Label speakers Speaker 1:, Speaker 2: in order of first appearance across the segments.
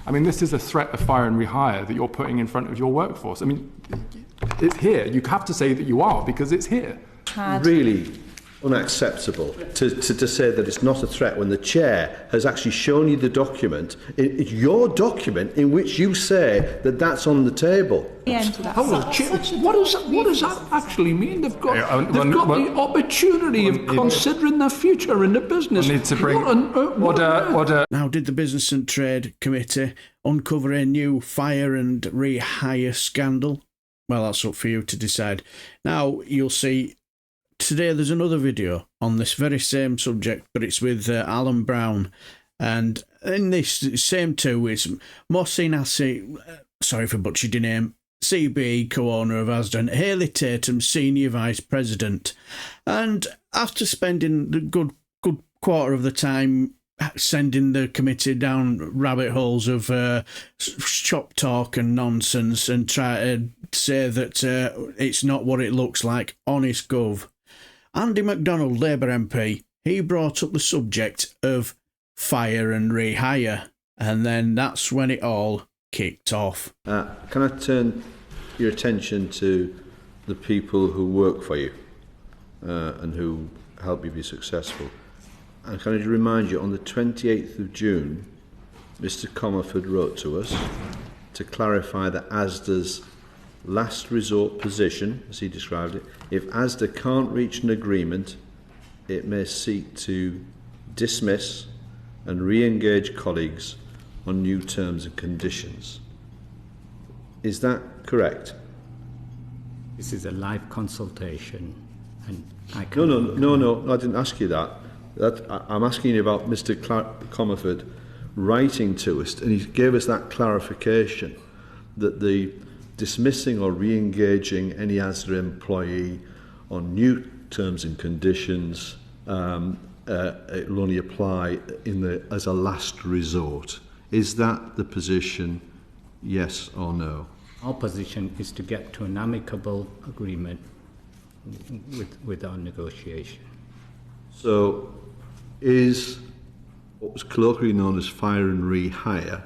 Speaker 1: I mean, this is a threat of fire and rehire that you're putting in front of your workforce. I mean, it's here. You have to say that you are, because it's here.
Speaker 2: Really unacceptable to say that it's not a threat when the chair has actually shown you the document. It's your document in which you say that that's on the table.
Speaker 3: What does that actually mean? They've got the opportunity of considering their future in the business.
Speaker 1: Need to bring
Speaker 3: order.
Speaker 4: Now, did the Business and Trade Committee uncover a new fire and rehire scandal? Well, that's up for you to decide. Now, you'll see today there's another video on this very same subject, but it's with Alan Brown. And in this same two, it's Mohsin Issa, sorry for butchering your name, CBE co-owner of Asda, and Hayley Tatum, senior vice president. And after spending the good quarter of the time sending the committee down rabbit holes of shop talk and nonsense and try to say that it's not what it looks like, honest gov, Andy McDonald, Labour MP, he brought up the subject of fire and rehire, and then that's when it all kicked off.
Speaker 2: Can I turn your attention to the people who work for you and who help you be successful? And can I just remind you, on the 28th of June, Mr Comerford wrote to us to clarify that Asda's last resort position, as he described it, if Asda can't reach an agreement, it may seek to dismiss and re-engage colleagues on new terms and conditions. Is that correct?
Speaker 5: This is a live consultation, and I
Speaker 2: can... No, I didn't ask you that. I'm asking you about Mr Comerford writing to us, and he gave us that clarification that the dismissing or re-engaging any Asda employee on new terms and conditions it will only apply as a last resort. Is that the position, yes or no?
Speaker 5: Our position is to get to an amicable agreement with our negotiation.
Speaker 2: So, is what was colloquially known as fire and rehire,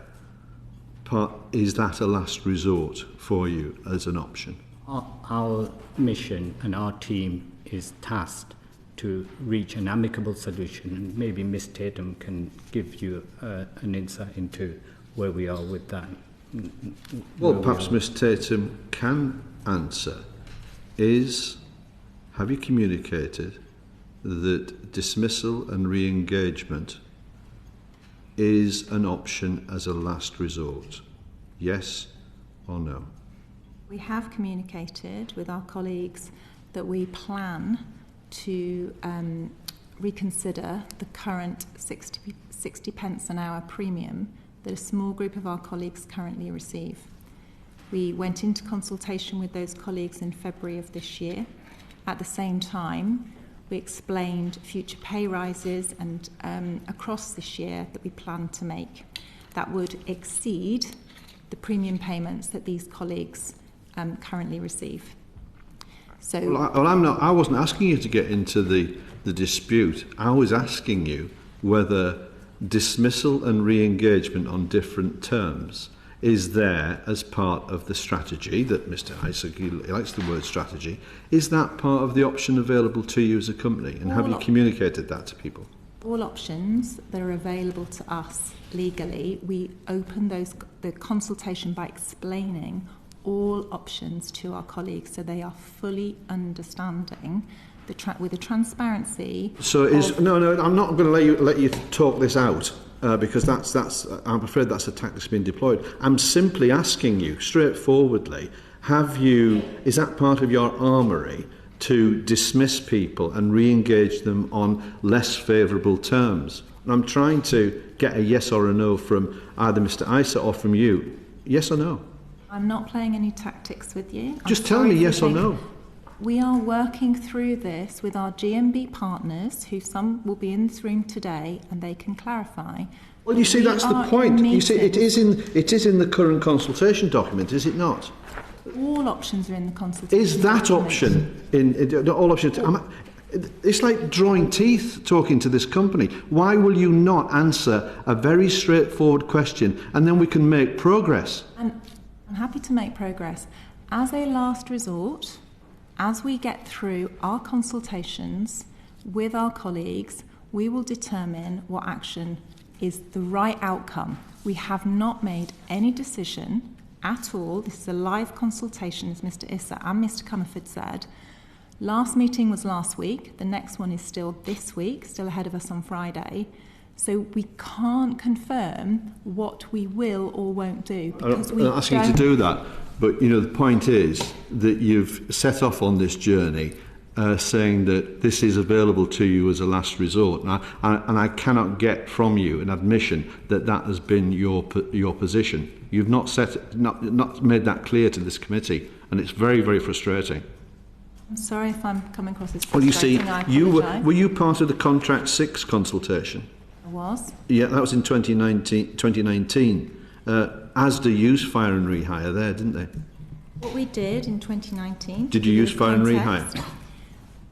Speaker 2: is that a last resort for you as an option?
Speaker 5: Our mission and our team is tasked to reach an amicable solution, and maybe Ms Tatum can give you an insight into where we are with that.
Speaker 2: Well, perhaps Ms Tatum can answer. Have you communicated that dismissal and re-engagement is an option as a last resort? Yes or no?
Speaker 6: We have communicated with our colleagues that we plan to reconsider the current 60 pence an hour premium that a small group of our colleagues currently receive. We went into consultation with those colleagues in February of this year. At the same time, we explained future pay rises and across this year that we plan to make that would exceed the premium payments that these colleagues currently receive. So,
Speaker 2: I wasn't asking you to get into the dispute. I was asking you whether dismissal and re-engagement on different terms is there as part of the strategy that Mr Issa, he likes the word strategy. Is that part of the option available to you as a company, and have you communicated that to people?
Speaker 6: All options that are available to us legally, we open the consultation by explaining all options to our colleagues, so they are fully understanding with the transparency.
Speaker 2: So no, I'm not going to let you talk this out because that's I'm afraid that's a tactic that's been deployed. I'm simply asking you straightforwardly: is that part of your armoury to dismiss people and re-engage them on less favourable terms? And I'm trying to get a yes or a no from either Mr Issa or from you. Yes or no?
Speaker 6: I'm not playing any tactics with you.
Speaker 2: Just tell me yes or no.
Speaker 6: We are working through this with our GMB partners, who some will be in this room today, and they can clarify.
Speaker 2: Well, you see, that's the point. You see, it is in the current consultation document, is it not?
Speaker 6: All options are in the consultation.
Speaker 2: Is that
Speaker 6: document.
Speaker 2: option in all options? It's like drawing teeth talking to this company. Why will you not answer a very straightforward question and then we can make progress?
Speaker 6: And I'm happy to make progress. As a last resort, as we get through our consultations with our colleagues, we will determine what action is the right outcome. We have not made any decision at all. This is a live consultation, as Mr. Issa and Mr. Comerford said. Last meeting was last week. The next one is still this week, still ahead of us on Friday. So we can't confirm what we will or won't do because
Speaker 2: I'm not asking you to do that, but you know the point is that you've set off on this journey saying that this is available to you as a last resort, and I cannot get from you an admission that that has been your position. You've not made that clear to this committee, and it's very, very frustrating.
Speaker 6: I'm sorry if I'm coming across as
Speaker 2: Well,
Speaker 6: frustrating.
Speaker 2: you see, were you part of the Contract 6 consultation?
Speaker 6: I was.
Speaker 2: Yeah, that was in 2019. Asda used fire and rehire there, didn't they?
Speaker 6: What we did in 2019...
Speaker 2: Did you use fire and rehire?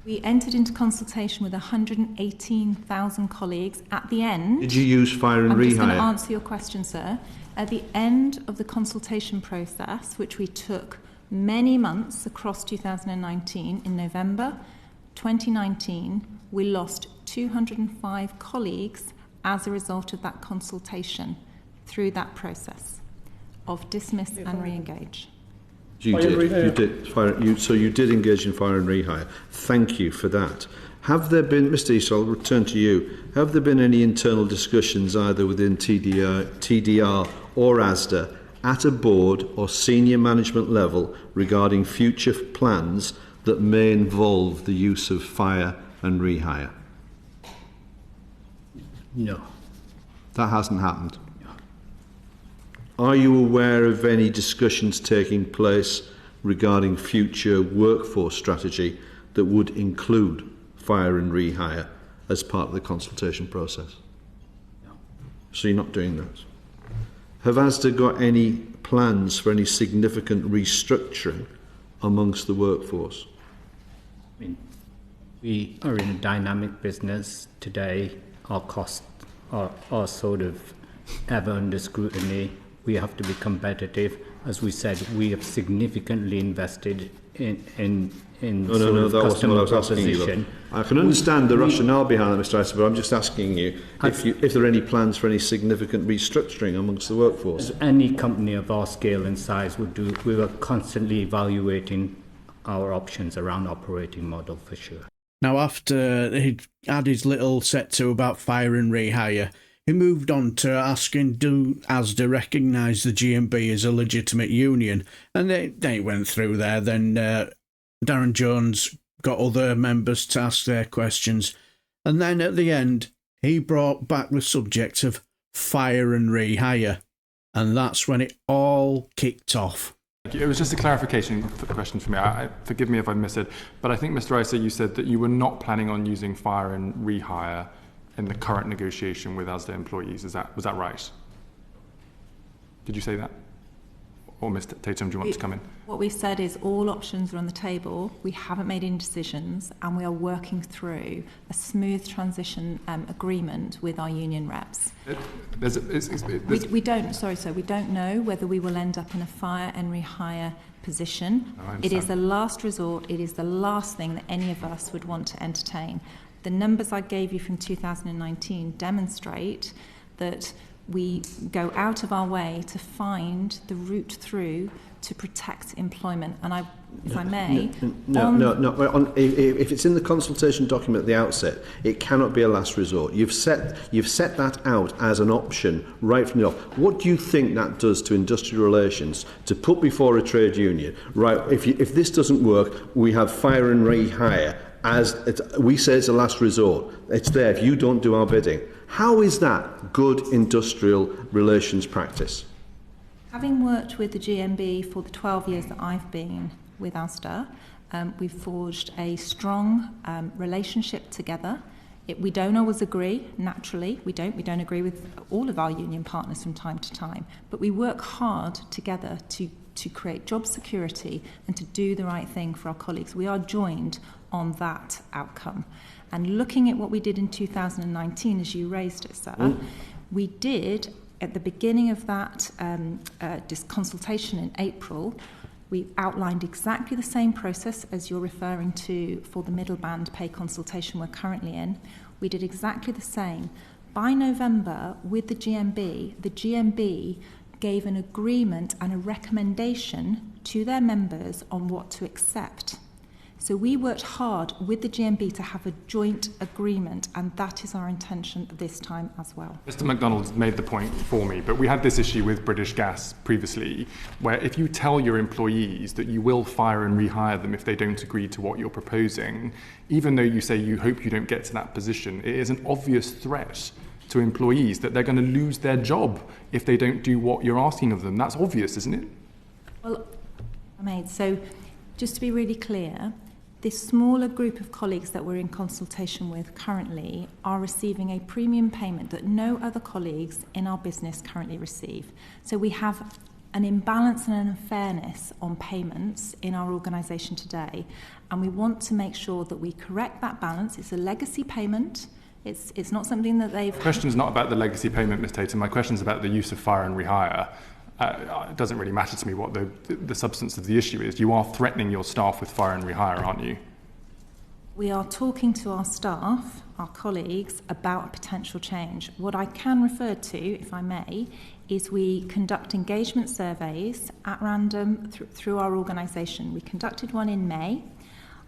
Speaker 6: We entered into consultation with 118,000 colleagues. At the end...
Speaker 2: Did you use fire and rehire?
Speaker 6: I'm just going to answer your question, sir. At the end of the consultation process, which we took many months across 2019, in November 2019, we lost 205 colleagues as a result of that consultation through that process of dismiss and re-engage.
Speaker 2: You did. So you did engage in fire and rehire. Thank you for that. Have there been, Mr. Issa, I'll return to you, have there been any internal discussions either within TDR or Asda at a board or senior management level regarding future plans that may involve the use of fire and rehire?
Speaker 5: No.
Speaker 2: That hasn't happened? Are you aware of any discussions taking place regarding future workforce strategy that would include fire and rehire as part of the consultation process?
Speaker 5: No.
Speaker 2: So you're not doing that? Have Asda got any plans for any significant restructuring amongst the workforce?
Speaker 5: I mean, we are in a dynamic business today. Our costs are sort of ever under scrutiny. We have to be competitive. As we said, we have significantly invested in
Speaker 2: that wasn't what I was asking you. I can understand the rationale behind that, Mr. Issa, but I'm just asking you if there are any plans for any significant restructuring amongst the workforce.
Speaker 5: As any company of our scale and size would do, we were constantly evaluating our options around operating model for sure.
Speaker 4: Now, after he'd had his little set to about fire and rehire, he moved on to asking, do Asda recognise the GMB as a legitimate union? And they went through there. Then Darren Jones got other members to ask their questions. And then at the end, he brought back the subject of fire and rehire. And that's when it all kicked off.
Speaker 1: It was just a clarification question for me. Forgive me if I missed it, but I think, Mr. Issa, you said that you were not planning on using fire and rehire in the current negotiation with Asda employees. Was that right? Did you say that? Or Mr. Tatum, do you want to come in?
Speaker 6: What we've said is all options are on the table. We haven't made any decisions, and we are working through a smooth transition agreement with our union reps. We don't know whether we will end up in a fire and rehire position. It is a last resort. It is the last thing that any of us would want to entertain. The numbers I gave you from 2019 demonstrate that we go out of our way to find the route through to protect employment. And if I may...
Speaker 2: No. If it's in the consultation document at the outset, it cannot be a last resort. You've set that out as an option right from the off. What do you think that does to industrial relations to put before a trade union? Right, if this doesn't work, we have fire and rehire. We say it's a last resort. It's there if you don't do our bidding. How is that good industrial relations practice?
Speaker 6: Having worked with the GMB for the 12 years that I've been with Asda, we've forged a strong relationship together. We don't always agree, naturally. We don't agree with all of our union partners from time to time, but we work hard together to to create job security and to do the right thing for our colleagues. We are joined on that outcome. And looking at what we did in 2019, as you raised it, sir, we did, at the beginning of that consultation in April, we outlined exactly the same process as you're referring to for the middle band pay consultation we're currently in. We did exactly the same. By November, with the GMB gave an agreement and a recommendation to their members on what to accept. So we worked hard with the GMB to have a joint agreement, and that is our intention this time as well.
Speaker 1: Mr. McDonald made the point for me, but we had this issue with British Gas previously, where if you tell your employees that you will fire and rehire them if they don't agree to what you're proposing, even though you say you hope you don't get to that position, it is an obvious threat to employees that they're going to lose their job if they don't do what you're asking of them. That's obvious, isn't it?
Speaker 6: Well, so just to be really clear, this smaller group of colleagues that we're in consultation with currently are receiving a premium payment that no other colleagues in our business currently receive. So we have an imbalance and an unfairness on payments in our organisation today, and we want to make sure that we correct that balance. It's a legacy payment. It's not something that they've...
Speaker 1: The question's not about the legacy payment, Ms. Tatum. My question's about the use of fire and rehire. It doesn't really matter to me what the substance of the issue is. You are threatening your staff with fire and rehire, aren't you?
Speaker 6: We are talking to our staff, our colleagues, about a potential change. What I can refer to, if I may, is we conduct engagement surveys at random through our organisation. We conducted one in May.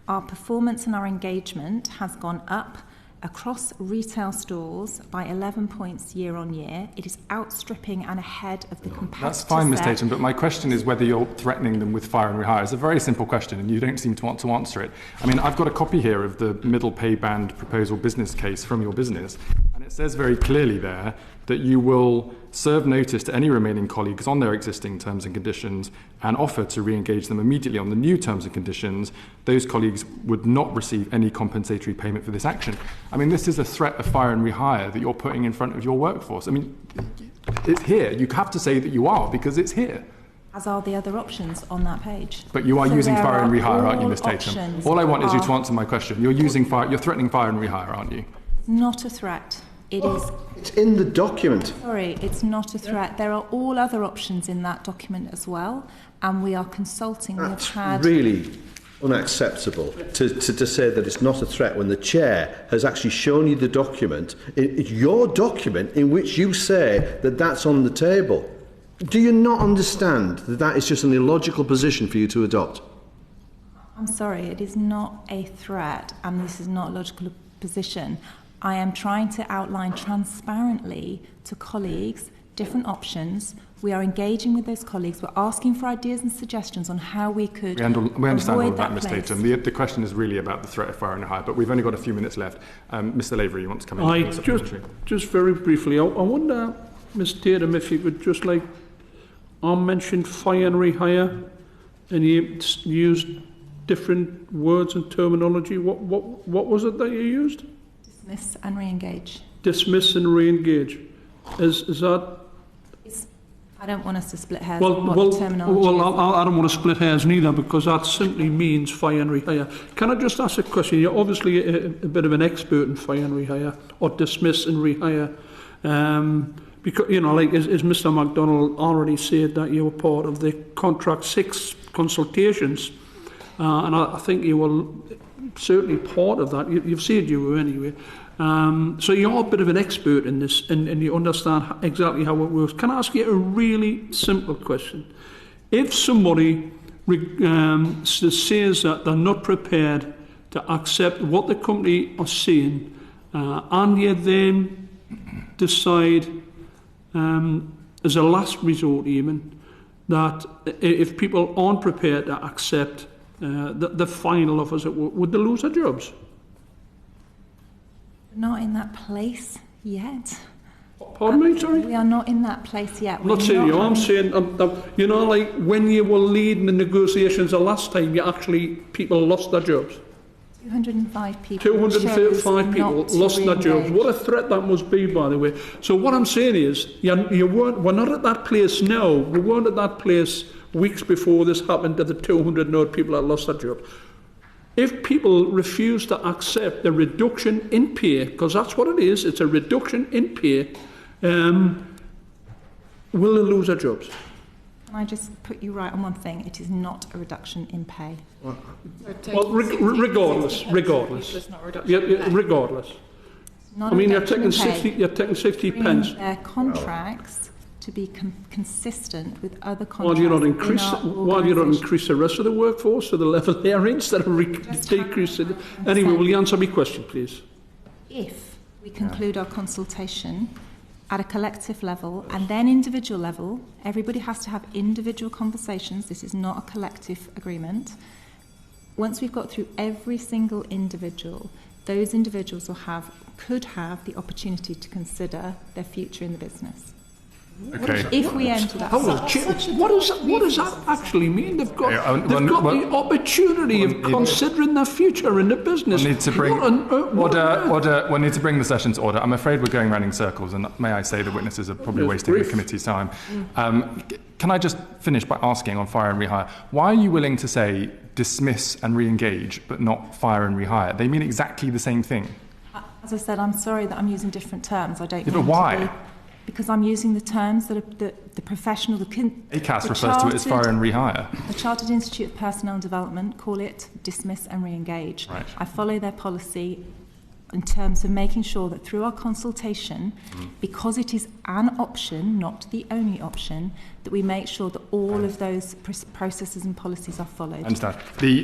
Speaker 6: Our performance and our engagement has gone up across retail stores by 11 points year on year. It is outstripping and ahead of the competitor.
Speaker 1: That's fine, Ms. Tatum, but my question is whether you're threatening them with fire and rehire. It's a very simple question, and you don't seem to want to answer it. I mean, I've got a copy here of the middle pay band proposal business case from your business, and it says very clearly there that you will serve notice to any remaining colleagues on their existing terms and conditions and offer to re-engage them immediately on the new terms and conditions. Those colleagues would not receive any compensatory payment for this action. I mean, this is a threat of fire and rehire that you're putting in front of your workforce. I mean, it's here. You have to say that you are, because it's here.
Speaker 6: As are the other options on that page.
Speaker 1: But you are using fire and rehire, aren't you, Ms. Tatum? All I want is you to answer my question. You're threatening fire and rehire, aren't you?
Speaker 6: Not a threat. It is.
Speaker 2: It's in the document.
Speaker 6: Sorry, it's not a threat. There are all other options in that document as well, and we are consulting.
Speaker 2: That's really unacceptable to say that it's not a threat when the chair has actually shown you the document. It's your document in which you say that that's on the table. Do you not understand that that is just an illogical position for you to adopt?
Speaker 6: I'm sorry, it is not a threat, and this is not a logical position. I am trying to outline transparently to colleagues different options. We are engaging with those colleagues. We're asking for ideas and suggestions on how we could
Speaker 1: we understand all of that, Ms.
Speaker 6: place.
Speaker 1: Tatum. The question is really about the threat of fire and rehire, but we've only got a few minutes left. Mr. Lavery, you want to come in?
Speaker 3: Just very briefly, I wonder, Ms. Tatum, if you could just I mentioned fire and rehire, and you used different words and terminology. What was it that you used?
Speaker 6: Dismiss and re-engage.
Speaker 3: Dismiss and re-engage. Is that...
Speaker 6: I don't want us to split hairs
Speaker 3: well,
Speaker 6: on what the terminology is.
Speaker 3: I don't want to split hairs neither, because that simply means fire and rehire. Can I just ask a question? You're obviously a bit of an expert in fire and rehire, or dismiss and rehire. Because, as Mr. McDonald already said, that you were part of the Contract 6 consultations, and I think you were certainly part of that. You've said you were anyway. So you're a bit of an expert in this, and you understand exactly how it works. Can I ask you a really simple question? If somebody says that they're not prepared to accept what the company are saying, and you then decide, as a last resort even, that if people aren't prepared to accept the final offers, would they lose their jobs?
Speaker 6: Not in that place yet.
Speaker 3: Pardon me, sorry?
Speaker 6: We are not in that place yet.
Speaker 3: I'm not saying you. I'm saying, when you were leading the negotiations the last time, people lost their jobs.
Speaker 6: 205 people.
Speaker 3: 205 people lost their jobs. What a threat that must be, by the way. So what I'm saying is, we're not at that place now. We weren't at that place weeks before this happened to the 200 and odd people that lost their job. If people refuse to accept the reduction in pay, because that's what it is, it's a reduction in pay, will they lose their jobs?
Speaker 6: Can I just put you right on one thing? It is not a reduction in pay.
Speaker 3: Well, regardless. Yeah, regardless.
Speaker 6: Not
Speaker 3: I mean,
Speaker 6: a
Speaker 3: you're
Speaker 6: reduction
Speaker 3: taking
Speaker 6: in pay.
Speaker 3: 60. You're taking 60
Speaker 6: Bring
Speaker 3: pence.
Speaker 6: their contracts to be consistent with other
Speaker 3: Why
Speaker 6: contracts.
Speaker 3: do you not increase?
Speaker 6: in our
Speaker 3: Why do you not
Speaker 6: organisation.
Speaker 3: increase the rest of the workforce to the level they are in instead of decreasing it? Anyway, will you answer my question, please?
Speaker 6: If we conclude our consultation at a collective level and then individual level, everybody has to have individual conversations. This is not a collective agreement. Once we've got through every single individual, those individuals could have the opportunity to consider their future in the business.
Speaker 1: Okay.
Speaker 6: If we enter that.
Speaker 3: What does that actually mean? They've got,
Speaker 1: Yeah,
Speaker 3: the opportunity of considering their future in the business.
Speaker 1: We'll need to bring
Speaker 3: What on earth-
Speaker 1: order. We'll need to bring the session to order. I'm afraid we're going round in circles, and may I say the witnesses are probably
Speaker 3: Yes,
Speaker 1: wasting the
Speaker 3: brief.
Speaker 1: committee's time. Can I just finish by asking on fire and rehire? Why are you willing to say dismiss and re-engage, but not fire and rehire? They mean exactly the same thing.
Speaker 6: As I said, I'm sorry that I'm using different terms. I don't
Speaker 1: Yeah, but
Speaker 6: mean to
Speaker 1: why?
Speaker 6: be- because I'm using the terms that are the professional,
Speaker 1: ACAS refers to it as fire and rehire.
Speaker 6: The Chartered Institute of Personnel and Development call it dismiss and re-engage.
Speaker 1: Right.
Speaker 6: I follow their policy in terms of making sure that through our consultation, because it is an option, not the only option, that we make sure that all of those processes and policies are followed.
Speaker 1: I understand.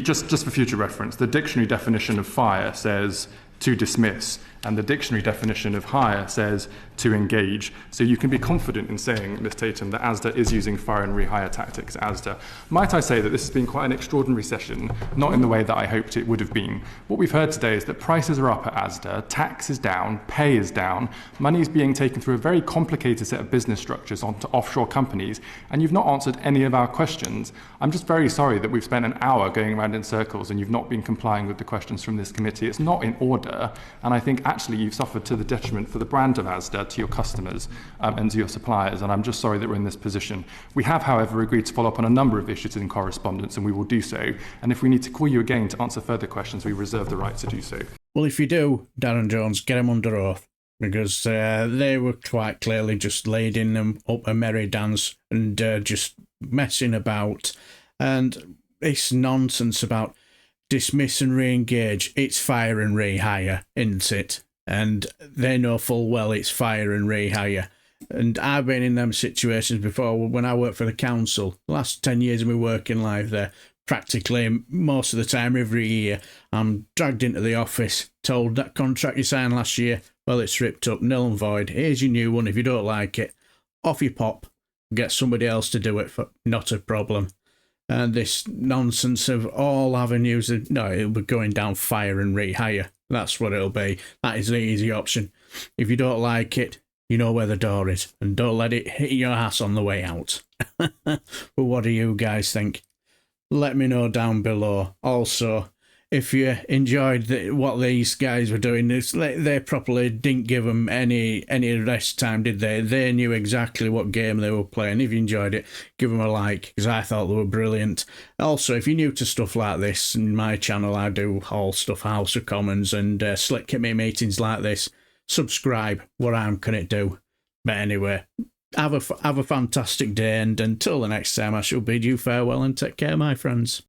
Speaker 1: Just for future reference, the dictionary definition of fire says to dismiss, and the dictionary definition of hire says to engage. So you can be confident in saying, Ms Tatum, that Asda is using fire and rehire tactics, Asda. Might I say that this has been quite an extraordinary session, not in the way that I hoped it would have been. What we've heard today is that prices are up at Asda, tax is down, pay is down, money is being taken through a very complicated set of business structures onto offshore companies, and you've not answered any of our questions. I'm just very sorry that we've spent an hour going around in circles and you've not been complying with the questions from this committee. It's not in order, and I think actually you've suffered to the detriment for the brand of Asda, to your customers and to your suppliers, and I'm just sorry that we're in this position. We have, however, agreed to follow up on a number of issues in correspondence, and we will do so, and if we need to call you again to answer further questions, we reserve the right to do so.
Speaker 4: Well, if you do, Darren Jones, get them under oath, because they were quite clearly just leading them up a merry dance and just messing about. And this nonsense about dismiss and re-engage, it's fire and rehire, isn't it? And they know full well it's fire and rehire. And I've been in them situations before when I worked for the council. The last 10 years of my working life there, practically most of the time every year, I'm dragged into the office, told that contract you signed last year, well, it's ripped up, null and void. Here's your new one. If you don't like it, off you pop. Get somebody else to do it, for not a problem. And this nonsense of all avenues, it'll be going down fire and rehire. That's what it'll be. That is the easy option. If you don't like it, you know where the door is, and don't let it hit your ass on the way out. But what do you guys think? Let me know down below. Also, if you enjoyed what these guys were doing, they properly didn't give them any rest time, did they? They knew exactly what game they were playing. If you enjoyed it, give them a like, because I thought they were brilliant. Also, if you're new to stuff like this, in my channel I do all stuff House of Commons and Slick Committee meetings like this. Subscribe, what I'm gonna do. But anyway, have a fantastic day, and until the next time, I shall bid you farewell and take care, my friends.